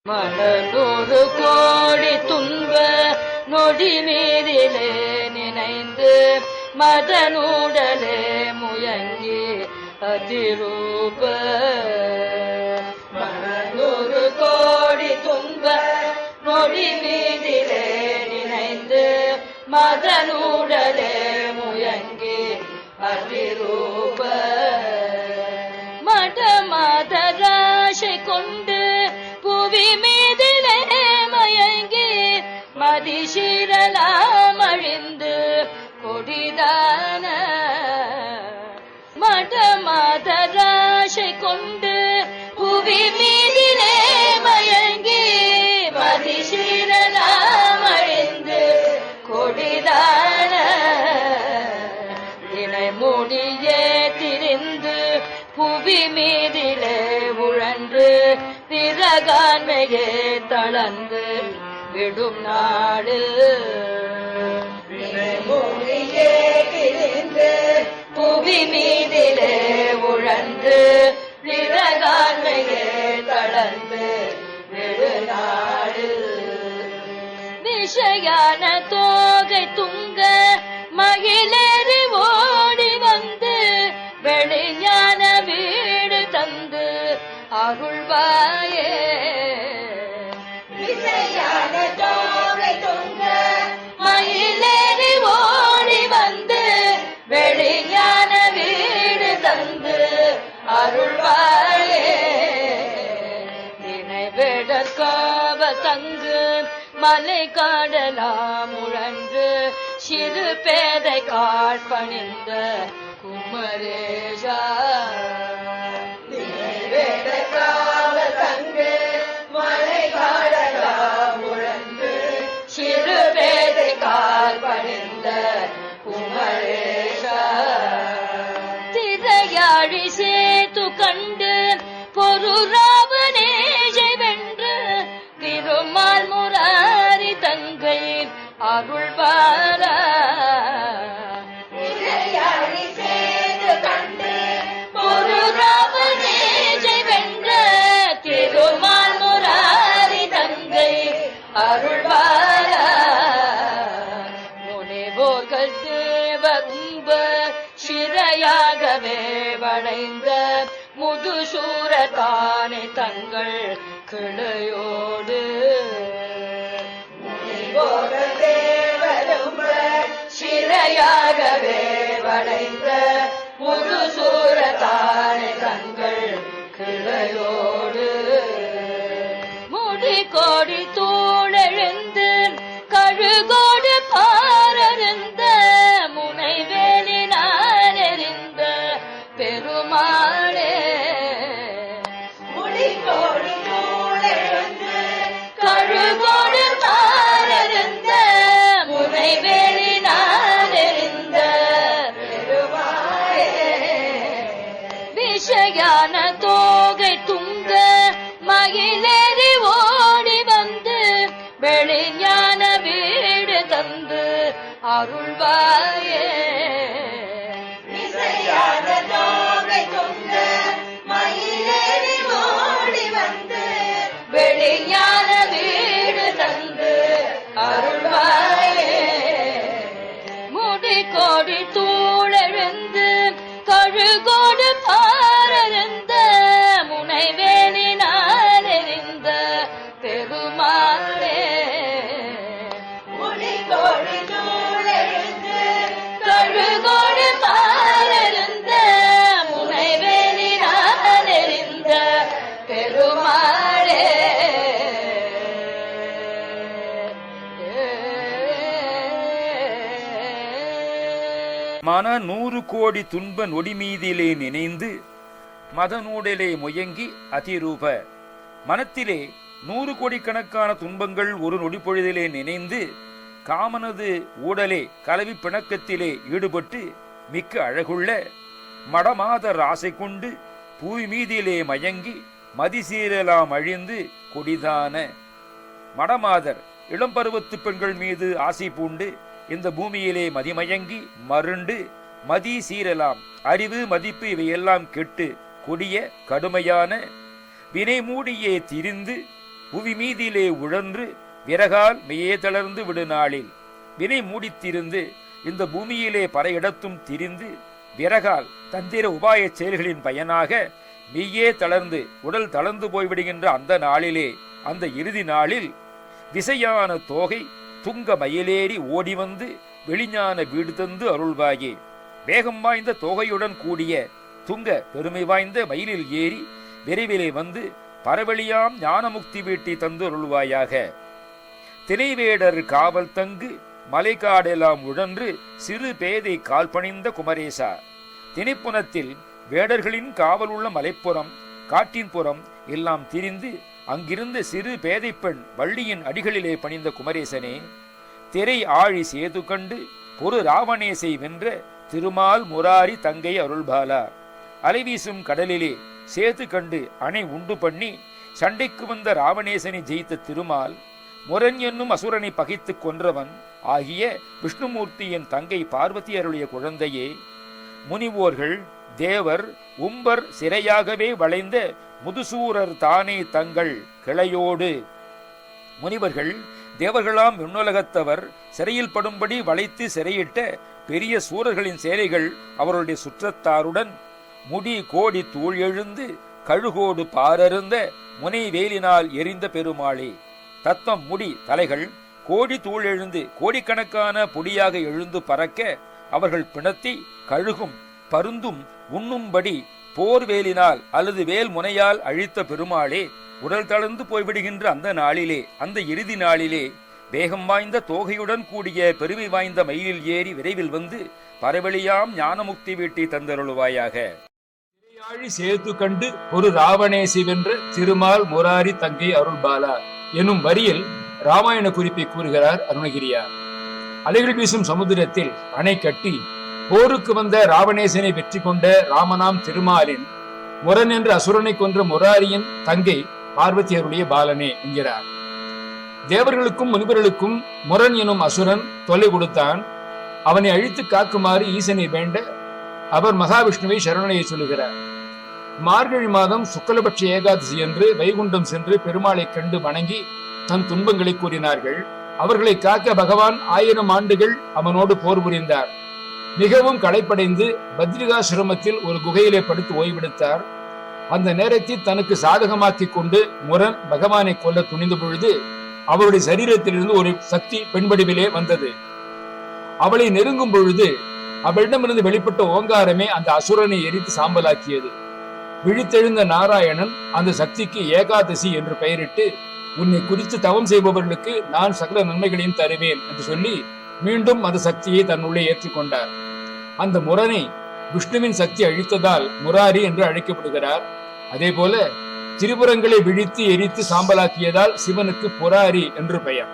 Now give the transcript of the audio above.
மனநூறு கோடி துன்ப நொடி மீதிலே நினைந்து மதனூடலே முயங்கி அதிரூப. மனநூறு கோடி துன்ப நொடி மீதிலே நினைந்து மதனூடலே முயங்கி அதிரூப. மட மதராசை கொண்டு புவி மீதிலே மயங்கி மதிசீரலாம் அழிந்து கொடிதான. மட மதராசை கொண்டு புவி மீதிலே மயங்கி மதிசீரலாம் அழிந்து கொடிதான. இணை முடியே திரிந்து புவி மீதிலே உழன்று பிறகான்மையே தளர்ந்து விடும் நாடு. மொழியே பிரிந்து புவி மீதிலே உழன்று பிறகான்மையே தளர்ந்து விடு நாடு. விஷயான தோகை துங்க மகிழறி ஓடி வந்து வெளிஞான வீடு தந்து அருள்வாயே. விஷயான தோகை துங்க மகிழறி ஓடி வந்து வெளிஞான வீடு தந்து அருள்வாயே. நினைவிடற்காவ தங்கு மலை காடலாம் உழன்று சிறு பேதை காட்பணிந்த குமரேஷா. தங்கு மலை காடலாம் உழன்று சிறு பேதை காட்பணிந்த குமரேஷா. திரையாழி சேத்து கண்டு பொருராவனேஜை வென்று திருமால் முராரி தங்கை அருள்வார. திரையாழி சேத்து கண்டு பொருராவனேஜை வென்ற திருமால் முராரி தங்கை அருள்வார. முனிவோர்கள் தேவகும்ப சிறையாகவே வளைந்த முதுசூரத்தானே தங்கள் கிளையோடு. முனிவோர்கள் தேவகும்ப சிறையாகவே வளைந்த முதுசூரத்தானே தங்கள் கிளையோடு. முடி கோடி தூளெழுந்து கழுகோடு பாரறிந்த முனைவேலி நான் எறிந்த பெருமாளே. முடி கோடி தூளெழுந்து கழுகோடு பாரறிந்த முனைவேலி நான் எறிந்த பெருமாளே. விஷயான தோகை துங்க மகிழறி ஓடி வந்து வெளிஞான வீடு தந்து அருள்வாயே. விஷயான தோகை துங்க மகிழறி ஓடி வந்து வெளிஞான வீடு தந்து அருள்வாயே. முடி கோடி தூளெழுந்து கழுகோடு பாரறிந்த முனைவேலி நான் எறிந்த பெருமாளே. முடி கோடி தூளெழுந்து கழுகோடு பாரறிந்த முனைவேலி நான் எறிந்த பெருமாளே. மன 100 கோடி துன்ப நொடி மீதிலே நினைந்து மதநூடலே முயங்கி அதிரூப. மனத்திலே 100 கோடி கணக்கான துன்பங்கள் ஒரு நொடி பொழுதிலே நினைந்து காமனது ஊடலே கலவி பிணக்கத்திலே ஈடுபட்டு மிக்க அழகுள்ள மடமாதர் ஆசை கொண்டு பூமி மீதிலே மயங்கி மதிசீரலாம் அழிந்து கொடிதான. மடமாதர் இளம்பருவத்து பெண்கள் மீது ஆசை பூண்டு இந்த பூமியிலே மதிமயங்கி மருண்டு மதி சீரலாம் அறிவு மதிப்பு இவையெல்லாம் கெட்டு கொடிய கடுமையான வினை மூடியே திரிந்து புவி மீதிலே உழன்று விறகால் மெய்யே தளர்ந்து விடு நாளில். வினை மூடித்திருந்து இந்த பூமியிலே பல இடத்தும் திரிந்து விறகால் தந்திர உபாய செயல்களின் பயனாக மெய்யே தளர்ந்து உடல் தளர்ந்து போய்விடுகின்ற அந்த நாளிலே, அந்த இறுதி நாளில் விசையான தோகை துங்க மயிலேறி ஓடி வந்து வெளிஞான வீடு தந்து அருள்வாயே. வேகம் வாய்ந்த தோகையுடன் கூடிய துங்க பெருமை வாய்ந்த மயிலில் ஏறி விரைவிலே வந்து பரவெளியாம் ஞானமுக்தி வீட்டி தந்து அருள்வாயாக. திணைவேடர் காவல் தங்கு மலைக்காடெல்லாம் உழன்று சிறு பேதை கால் பணிந்த குமரேசா. திணைப்புனத்தில் வேடர்களின் காவல் உள்ள மலைப்புறம் காட்டின் புறம் எல்லாம் திரிந்து அங்கிருந்த சிறு பேதை பெண் வள்ளியின் அடிகளிலே பணிந்த குமரேசனே, திரை ஆழி சேது கண்டு பொறு ராவணேசை வென்ற திருமால் முராரி தங்கை அருள்பாலா. அலைவீசும் கடலிலே சேது கண்டு அணை உண்டு பண்ணி சண்டைக்கு வந்த ராவணேசனை ஜெயித்த திருமால், முரண் என்னும் அசுரனை பகைத்துக் கொன்றவன் ஆகிய விஷ்ணுமூர்த்தியின் தங்கை பார்வதி அருளிய குழந்தையே, முனிவோர்கள் தேவர் உம்பர் சிறையாகவே வளைந்த முதுசூரர் தானே தங்கள் கிளையோடு. முனிவர்கள் தேவர்களாம் விண்ணுலகத்தவர் சிறையில் படும்படி வளைத்து சிறையிட்ட பெரிய சூரர்களின் சேனைகள் அவருடைய சுற்றத்தாருடன் முடி கோடி தூள் எழுந்து கழுகோடு பாரருந்த முனை வேலினால் எரிந்த பெருமாளே. தத்தம் முடி தலைகள் கோடி தூள் எழுந்து கோடிக்கணக்கான பொடியாக எழுந்து பறக்க அவர்கள் பிணத்தை கழுகும் பருந்தும் உண்ணும்படி போர் வேலினால் அல்லது வேல் முனையால் அழித்த பெருமாளே, உடல் தளர்ந்து போய்விடுகின்ற அந்த நாளிலே, அந்த இறுதி நாளிலே வேகம் வாய்ந்த தோகையுடன் கூடிய பெருமை வாய்ந்த மயிலில் ஏறி விரைவில் வந்து பரவெளியாம் ஞானமுக்தி வீட்டி தந்தருளுவாயாக. திரையாழி சேது கண்டு ஒரு ராவணேசி வென்ற திருமால் முராரி தங்கை அருள்பாலா எனும் வரியில் ராமாயண குறிப்பை கூறுகிறார் அருணகிரியார். அலைகள் வீசும் சமுத்திரத்தில் அணை கட்டி போருக்கு வந்த ராவணேசனை வெற்றி கொண்ட ராமனாம் திருமாலின் முரண் என்ற அசுரனை கொன்ற முராரியின் தங்கை பார்வதியருடைய பாலனே என்கிறார். தேவர்களுக்கும் முனிவர்களுக்கும் முரண் எனும் அசுரன் தொல்லை கொடுத்தான். அவனை அழித்து காக்குமாறு ஈசனை வேண்ட அவர் மகாவிஷ்ணுவை சரணனையை சொல்லுகிறார். மார்கழி மாதம் சுக்லபட்ச ஏகாதசி என்று வைகுண்டம் சென்று பெருமாளை கண்டு வணங்கி தன் துன்பங்களை கூறினார்கள். அவர்களை காக்க பகவான் 1000 ஆண்டுகள் அவனோடு போர் புரிந்தார். மிகவும் களைப்படைந்து பத்ரிகாசிரமத்தில் ஒரு குகையிலே படுத்து ஓய்வெடுத்தார். அந்த நேரத்தில் தனக்கு சாதகமாக்கி கொண்டு முரண் பகவானை கொல்ல துணிந்த பொழுது அவருடைய சரீரத்திலிருந்து ஒரு சக்தி பெண்படிவிலே வந்தது. அவளை நெருங்கும் பொழுது அவளிடமிருந்து வெளிப்பட்ட ஓங்காரமே அந்த அசுரனை எரித்து சாம்பலாக்கியது. விழித்தெழுந்த நாராயணன் அந்த சக்திக்கு ஏகாதசி என்று பெயரிட்டு, உன்னை குறித்து தவம் செய்பவர்களுக்கு நான் சகல நன்மைகளையும் தருவேன் என்று சொல்லி மீண்டும் அந்த சக்தியை தன்னுள்ளே ஏற்றுக்கொண்டார். அந்த முரணை விஷ்ணுவின் சக்தி அழித்ததால் முராரி என்று அழைக்கப்படுகிறார். அதே போல திரிபுரங்களை விழித்து எரித்து சாம்பலாக்கியதால் சிவனுக்கு புராரி என்று பெயர்.